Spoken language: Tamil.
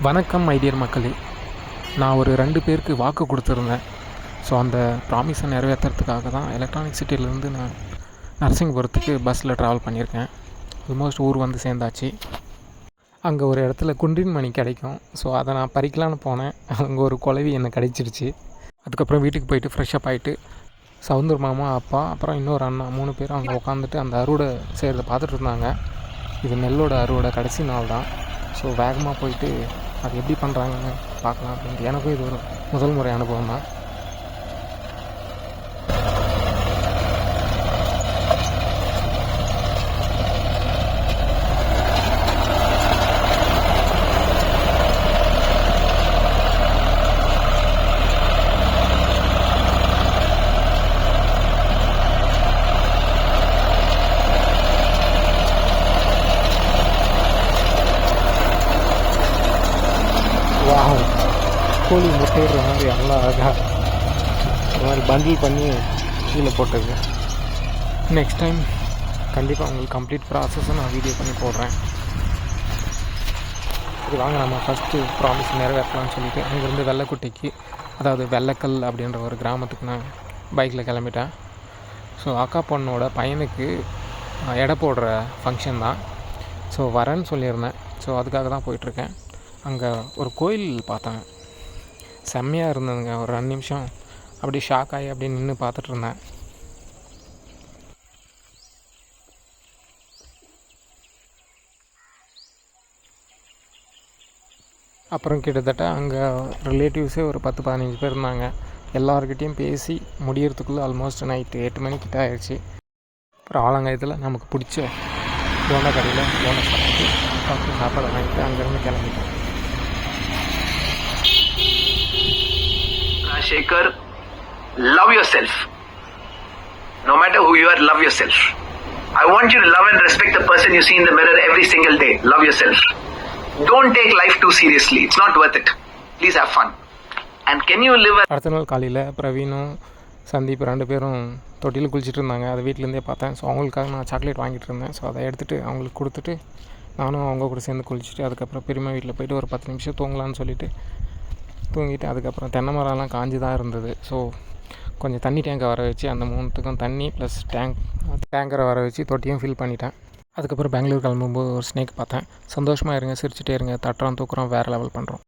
வணக்கம் ஐடியர் மக்களே. நான் ஒரு 2 பேருக்கு வாக்கு கொடுத்துருந்தேன். ஸோ அந்த ப்ராமிஸை நிறைவேற்றுறதுக்காக தான் எலக்ட்ரானிக் சிட்டியிலேருந்து நான் நரசிங்கபுரத்துக்கு பஸ்ஸில் ட்ராவல் பண்ணியிருக்கேன். ஆல்மோஸ்ட் ஊர் வந்து சேர்ந்தாச்சு. அங்கே ஒரு இடத்துல குன்றின் மணி கிடைக்கும். ஸோ அதை நான் பறிக்கலான்னு போனேன். அங்கே ஒரு குளவி என்னை கடிச்சிருச்சு. அதுக்கப்புறம் வீட்டுக்கு போயிட்டு ஃப்ரெஷ்ஷப் ஆகிட்டு சவுந்தர் மாமா, அப்பா, அப்புறம் இன்னொரு அண்ணா 3 பேரும் அங்கே உட்காந்துட்டு அந்த அறுவடை செய்கிறத பார்த்துட்டு இருந்தாங்க. இது நெல்லோட அறுவடை கடைசி நாள் தான். ஸோ வேகமாக போயிட்டு அது எப்படி பண்ணுறாங்கன்னு பார்க்கலாம் அப்படின்ட்டு. எனக்கும் இது ஒரு முதல் முறை அனுபவம் தான். கோழி முட்டையிடுற மாதிரி நல்லா அழகாக இந்த மாதிரி பண்டில் பண்ணி கீழே போட்டிருக்கு. நெக்ஸ்ட் டைம் கண்டிப்பாக உங்களுக்கு கம்ப்ளீட் ப்ராசஸை நான் வீடியோ பண்ணி போடுறேன். இது வாங்க நம்ம ஃபஸ்ட்டு ப்ராமிஸ் நிறைவேற்றலாம்னு சொல்லிவிட்டு அங்கேருந்து வெள்ளைக்குட்டைக்கு, அதாவது வெள்ளைக்கல் அப்படின்ற ஒரு கிராமத்துக்கு நான் பைக்கில் கிளம்பிட்டேன். ஸோ அக்கா பொண்ணோட பையனுக்கு எடை போடுற ஃபங்க்ஷன் தான். ஸோ வரேன்னு சொல்லியிருந்தேன். ஸோ அதுக்காக தான் போயிட்டுருக்கேன். அங்கே ஒரு கோயில் பார்த்தேன், செம்மையாக இருந்ததுங்க. ஒரு 2 நிமிஷம் அப்படி ஷாக் ஆகி அப்படி நின்று பார்த்துட்டு இருந்தேன். அப்புறம் கிட்டத்தட்ட அங்கே ரிலேட்டிவ்ஸே ஒரு 10-15 பேர் இருந்தாங்க. எல்லாருக்கிட்டேயும் பேசி முடியறதுக்குள்ளே ஆல்மோஸ்ட் நைட்டு 8 மணிக்கிட்ட ஆயிடுச்சு. அப்புறம் ஆலங்காயத்தில் நமக்கு பிடிச்ச போண்டா கடையில் போண்டா சாப்பிட்டு சாப்பாடு வாங்கிட்டு அங்கேருந்து கிளம்பிட்டேன். Shaker, love yourself. No matter who you are, love yourself. I want you to love and respect the person you see in the mirror every single day. Love yourself. Don't take life too seriously. It's not worth it. Please have fun. And can you live a... அடுத்த நாள் காலையில் பிரவீனும் சந்தீப் 2 பேரும் தொட்டியில் குளிச்சுட்டு இருந்தாங்க. அதை வீட்டிலேருந்தே பார்த்தேன். ஸோ அவங்களுக்காக நான் சாக்லேட் வாங்கிட்டு இருந்தேன். ஸோ அதை எடுத்துகிட்டு அவங்களுக்கு கொடுத்துட்டு நானும் அவங்க கூட சேர்ந்து குளிச்சுட்டு அதுக்கப்புறம் பெரியம்மா வீட்டில் போய்ட்டு ஒரு 10 நிமிஷம் தூங்கலான்னு சொல்லிவிட்டு தூங்கிட்டு அதுக்கப்புறம் தென்னை மரம்லாம் காஞ்சி தான் இருந்தது. ஸோ கொஞ்சம் தண்ணி டேங்கை வர வச்சு அந்த 3த்துக்கும் தண்ணி ப்ளஸ் டேங்கரை வர வச்சு தொட்டியும் ஃபில் பண்ணிட்டேன். அதுக்கப்புறம் பெங்களூர் கிளம்பும்போது ஒரு ஸ்னேக் பார்த்தேன். சந்தோஷமாக இருங்க, சிரிச்சுட்டே இருங்க, தட்டுறோம் தூக்குறோம், வேறு லெவல் பண்ணுறோம்.